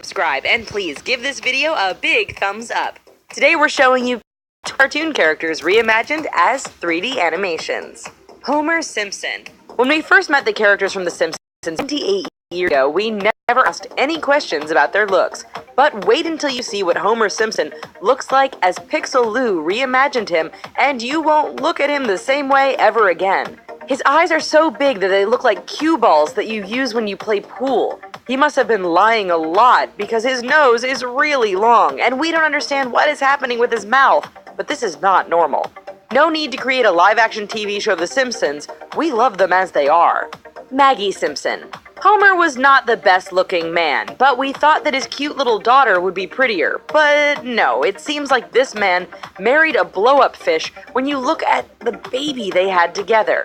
subscribe, and please give this video a big thumbs up. Today we're showing you cartoon characters reimagined as 3D animations. Homer Simpson. When we first met the characters from The Simpsons 28 years ago, we never asked any questions about their looks. But wait until you see what Homer Simpson looks like as Pixel Lou reimagined him, and you won't look at him the same way ever again. His eyes are so big that they look like cue balls that you use when you play pool. He must have been lying a lot because his nose is really long, and we don't understand what is happening with his mouth, but this is not normal. No need to create a live-action TV show of The Simpsons. We love them as they are. Maggie Simpson. Homer was not the best-looking man, but we thought that his cute little daughter would be prettier. But no, it seems like this man married a blow-up fish when you look at the baby they had together.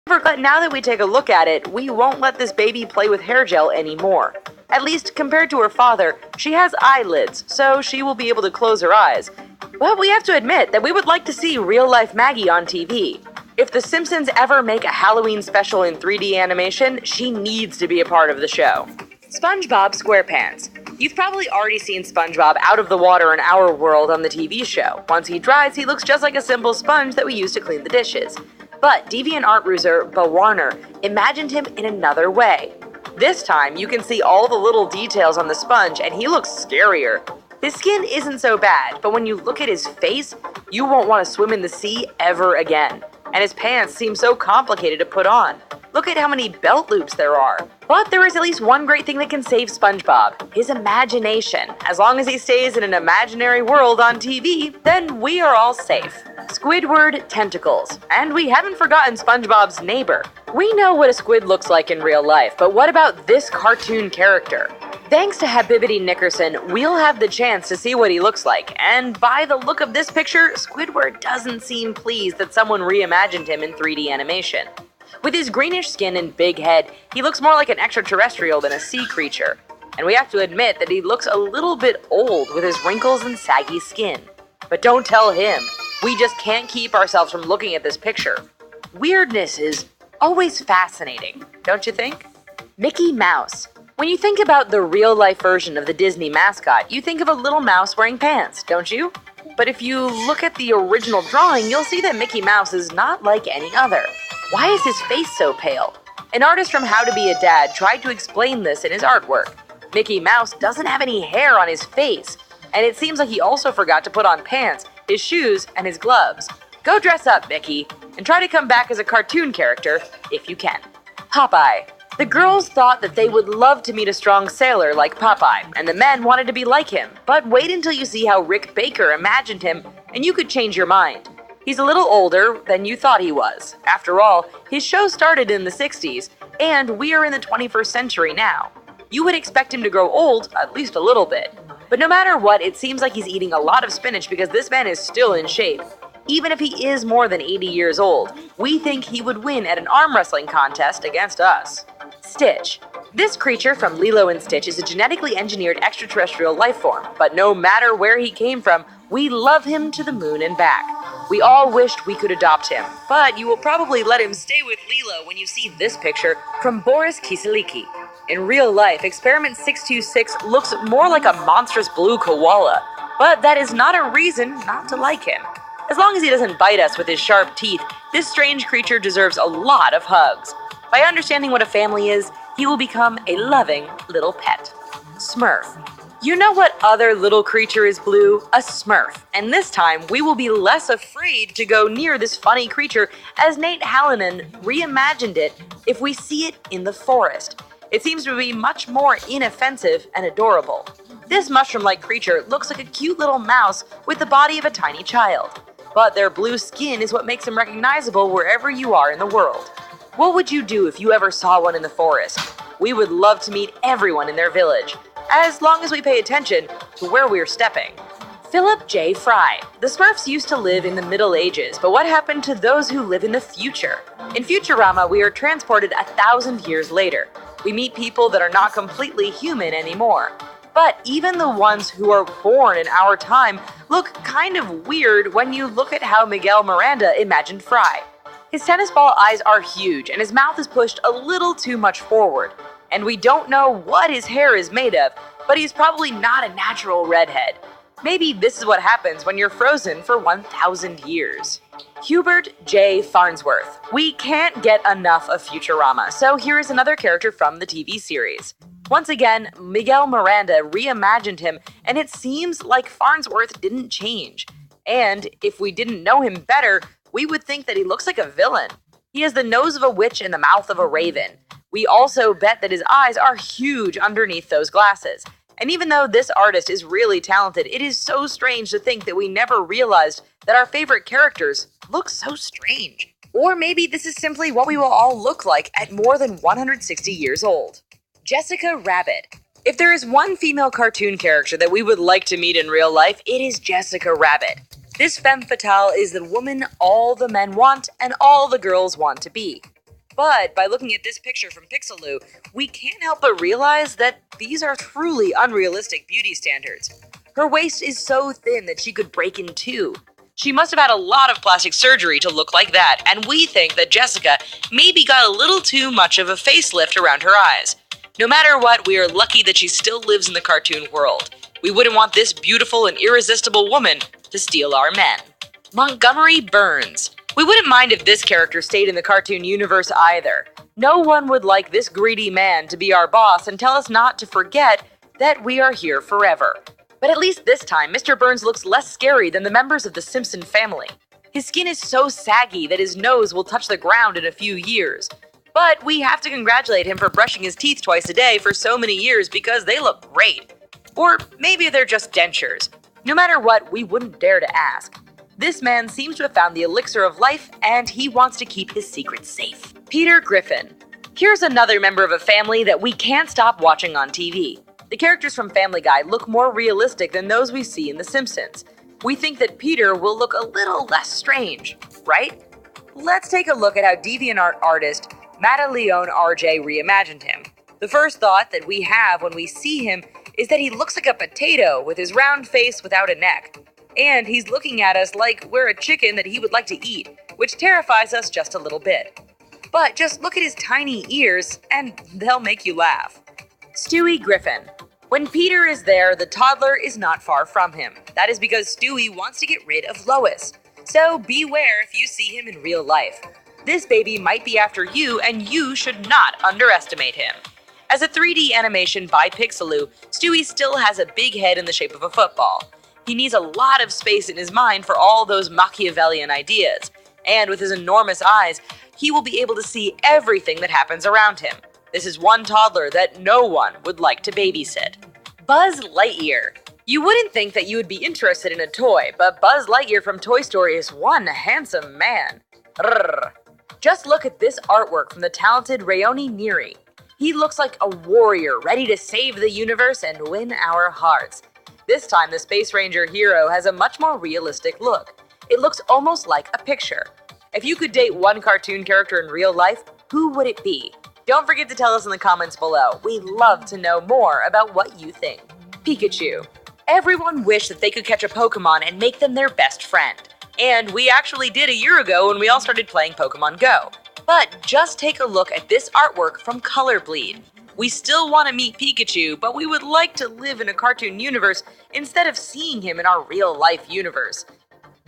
But now that we take a look at it, we won't let this baby play with hair gel anymore. At least compared to her father, she has eyelids, so she will be able to close her eyes. But we have to admit that we would like to see real-life Maggie on TV. If The Simpsons ever make a Halloween special in 3D animation, she needs to be a part of the show. SpongeBob SquarePants. You've probably already seen SpongeBob out of the water in our world on the TV show. Once he dries, he looks just like a simple sponge that we use to clean the dishes. But DeviantArt user Bo Warner imagined him in another way. This time, you can see all the little details on the sponge, and he looks scarier. His skin isn't so bad, but when you look at his face, you won't want to swim in the sea ever again. And his pants seem so complicated to put on. Look at how many belt loops there are. But there is at least one great thing that can save SpongeBob: his imagination. As long as he stays in an imaginary world on TV, then we are all safe. Squidward tentacles. And we haven't forgotten SpongeBob's neighbor. We know what a squid looks like in real life, but what about this cartoon character? Thanks to Habibbity Nickerson, we'll have the chance to see what he looks like, and by the look of this picture, Squidward doesn't seem pleased that someone reimagined him in 3D animation. With his greenish skin and big head, he looks more like an extraterrestrial than a sea creature. And we have to admit that he looks a little bit old with his wrinkles and saggy skin. But don't tell him. We just can't keep ourselves from looking at this picture. Weirdness is always fascinating, don't you think? Mickey Mouse. When you think about the real-life version of the Disney mascot, you think of a little mouse wearing pants, don't you? But if you look at the original drawing, you'll see that Mickey Mouse is not like any other. Why is his face so pale? An artist from How to Be a Dad tried to explain this in his artwork. Mickey Mouse doesn't have any hair on his face, and it seems like he also forgot to put on pants, his shoes, and his gloves. Go dress up, Mickey, and try to come back as a cartoon character, if you can. Popeye. The girls thought that they would love to meet a strong sailor like Popeye, and the men wanted to be like him. But wait until you see how Rick Baker imagined him, and you could change your mind. He's a little older than you thought he was. After all, his show started in the 60s, and we are in the 21st century now. You would expect him to grow old, at least a little bit. But no matter what, it seems like he's eating a lot of spinach because this man is still in shape. Even if he is more than 80 years old, we think he would win at an arm wrestling contest against us. Stitch. This creature from Lilo and Stitch is a genetically engineered extraterrestrial life form, but no matter where he came from, we love him to the moon and back. We all wished we could adopt him, but you will probably let him stay with Lilo when you see this picture from Boris Kiseliki. In real life, Experiment 626 looks more like a monstrous blue koala, but that is not a reason not to like him. As long as he doesn't bite us with his sharp teeth, this strange creature deserves a lot of hugs. By understanding what a family is, he will become a loving little pet. Smurf. You know what other little creature is blue? A Smurf. And this time, we will be less afraid to go near this funny creature as Nate Hallinan reimagined it if we see it in the forest. It seems to be much more inoffensive and adorable. This mushroom-like creature looks like a cute little mouse with the body of a tiny child. But their blue skin is what makes them recognizable wherever you are in the world. What would you do if you ever saw one in the forest? We would love to meet everyone in their village, as long as we pay attention to where we're stepping. Philip J. Fry. The Smurfs used to live in the Middle Ages, but what happened to those who live in the future? In Futurama, we are transported 1,000 years later. We meet people that are not completely human anymore. But even the ones who are born in our time look kind of weird when you look at how Miguel Miranda imagined Fry. His tennis ball eyes are huge, and his mouth is pushed a little too much forward. And we don't know what his hair is made of, but he's probably not a natural redhead. Maybe this is what happens when you're frozen for 1,000 years. Hubert J. Farnsworth. We can't get enough of Futurama, so here is another character from the TV series. Once again, Miguel Miranda reimagined him, and it seems like Farnsworth didn't change. And if we didn't know him better, we would think that he looks like a villain. He has the nose of a witch and the mouth of a raven. We also bet that his eyes are huge underneath those glasses. And even though this artist is really talented, it is so strange to think that we never realized that our favorite characters look so strange. Or maybe this is simply what we will all look like at more than 160 years old. Jessica Rabbit. If there is one female cartoon character that we would like to meet in real life, it is Jessica Rabbit. This femme fatale is the woman all the men want and all the girls want to be. But by looking at this picture from Pixeloo, we can't help but realize that these are truly unrealistic beauty standards. Her waist is so thin that she could break in two. She must have had a lot of plastic surgery to look like that, and we think that Jessica maybe got a little too much of a facelift around her eyes. No matter what, we are lucky that she still lives in the cartoon world. We wouldn't want this beautiful and irresistible woman to steal our men. Montgomery Burns. We wouldn't mind if this character stayed in the cartoon universe either. No one would like this greedy man to be our boss and tell us not to forget that we are here forever. But at least this time, Mr. Burns looks less scary than the members of the Simpson family. His skin is so saggy that his nose will touch the ground in a few years. But we have to congratulate him for brushing his teeth twice a day for so many years because they look great. Or maybe they're just dentures. No matter what, we wouldn't dare to ask. This man seems to have found the elixir of life, and he wants to keep his secrets safe. Peter Griffin. Here's another member of a family that we can't stop watching on TV. The characters from Family Guy look more realistic than those we see in The Simpsons. We think that Peter will look a little less strange, right? Let's take a look at how DeviantArt artist Mattaleone RJ reimagined him. The first thought that we have when we see him is that he looks like a potato with his round face without a neck. And he's looking at us like we're a chicken that he would like to eat, which terrifies us just a little bit. But just look at his tiny ears, and they'll make you laugh. Stewie Griffin. When Peter is there, the toddler is not far from him. That is because Stewie wants to get rid of Lois. So beware if you see him in real life. This baby might be after you, and you should not underestimate him. As a 3D animation by Pixeloo, Stewie still has a big head in the shape of a football. He needs a lot of space in his mind for all those Machiavellian ideas. And with his enormous eyes, he will be able to see everything that happens around him. This is one toddler that no one would like to babysit. Buzz Lightyear. You wouldn't think that you would be interested in a toy, but Buzz Lightyear from Toy Story is one handsome man. Rrr. Just look at this artwork from the talented Rayoni Neri. He looks like a warrior ready to save the universe and win our hearts. This time, the Space Ranger hero has a much more realistic look. It looks almost like a picture. If you could date one cartoon character in real life, who would it be? Don't forget to tell us in the comments below. We'd love to know more about what you think. Pikachu. Everyone wished that they could catch a Pokemon and make them their best friend. And we actually did a year ago when we all started playing Pokemon Go. But just take a look at this artwork from Colorbleed. We still want to meet Pikachu, but we would like to live in a cartoon universe instead of seeing him in our real-life universe.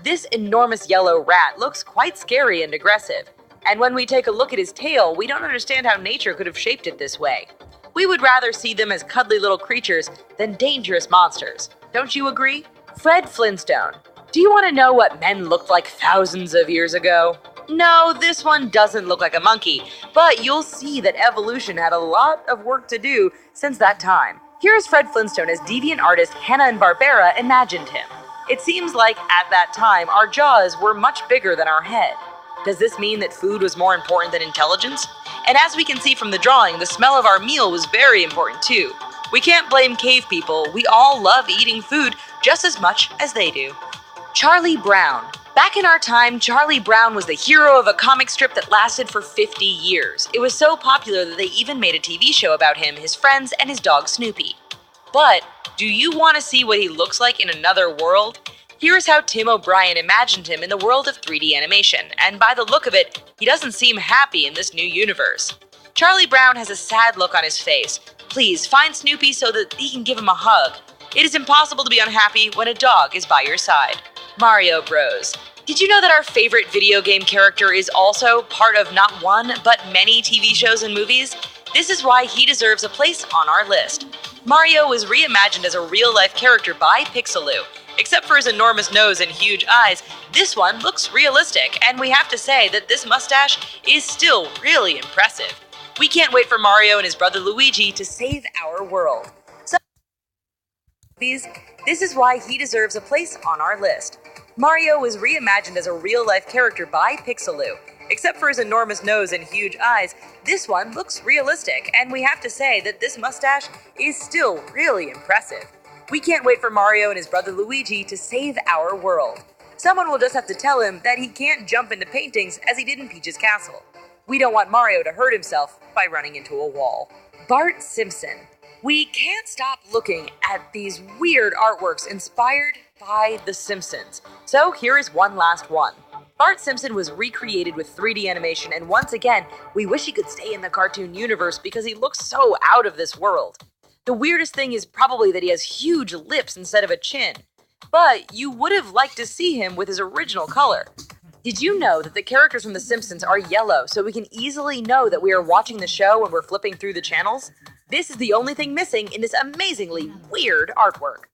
This enormous yellow rat looks quite scary and aggressive. And when we take a look at his tail, we don't understand how nature could have shaped it this way. We would rather see them as cuddly little creatures than dangerous monsters. Don't you agree? Fred Flintstone. Do you want to know what men looked like thousands of years ago? No, this one doesn't look like a monkey, but you'll see that evolution had a lot of work to do since that time. Here's Fred Flintstone as deviant artist Hanna-Barbera imagined him. It seems like, at that time, our jaws were much bigger than our head. Does this mean that food was more important than intelligence? And as we can see from the drawing, the smell of our meal was very important too. We can't blame cave people, we all love eating food just as much as they do. Charlie Brown. Back in our time, Charlie Brown was the hero of a comic strip that lasted for 50 years. It was so popular that they even made a TV show about him, his friends, and his dog Snoopy. But, do you want to see what he looks like in another world? Here's how Tim O'Brien imagined him in the world of 3D animation, and by the look of it, he doesn't seem happy in this new universe. Charlie Brown has a sad look on his face. Please find Snoopy so that he can give him a hug. It is impossible to be unhappy when a dog is by your side. Mario Bros. Did you know that our favorite video game character is also part of not one, but many TV shows and movies? This is why he deserves a place on our list. Mario was reimagined as a real-life character by Pixeloo. Except for his enormous nose and huge eyes, this one looks realistic, and we have to say that this mustache is still really impressive. We can't wait for Mario and his brother Luigi to save our world. So, this is why he deserves a place on our list. Mario was reimagined as a real-life character by Pixeloo. Except for his enormous nose and huge eyes, this one looks realistic, and we have to say that this mustache is still really impressive. We can't wait for Mario and his brother Luigi to save our world. Someone will just have to tell him that he can't jump into paintings as he did in Peach's Castle. We don't want Mario to hurt himself by running into a wall. Bart Simpson. We can't stop looking at these weird artworks inspired by The Simpsons. So here is one last one. Bart Simpson was recreated with 3D animation, and once again, we wish he could stay in the cartoon universe because he looks so out of this world. The weirdest thing is probably that he has huge lips instead of a chin. But you would have liked to see him with his original color. Did you know that the characters from The Simpsons are yellow so we can easily know that we are watching the show when we're flipping through the channels? This is the only thing missing in this amazingly weird artwork.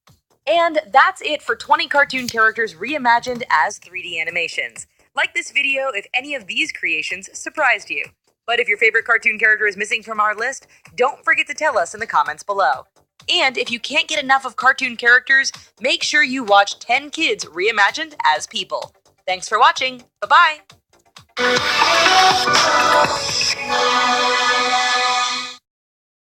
And that's it for 20 cartoon characters reimagined as 3D animations. Like this video if any of these creations surprised you. But if your favorite cartoon character is missing from our list, don't forget to tell us in the comments below. And if you can't get enough of cartoon characters, make sure you watch 10 Kids Reimagined as People. Thanks for watching. Bye-bye.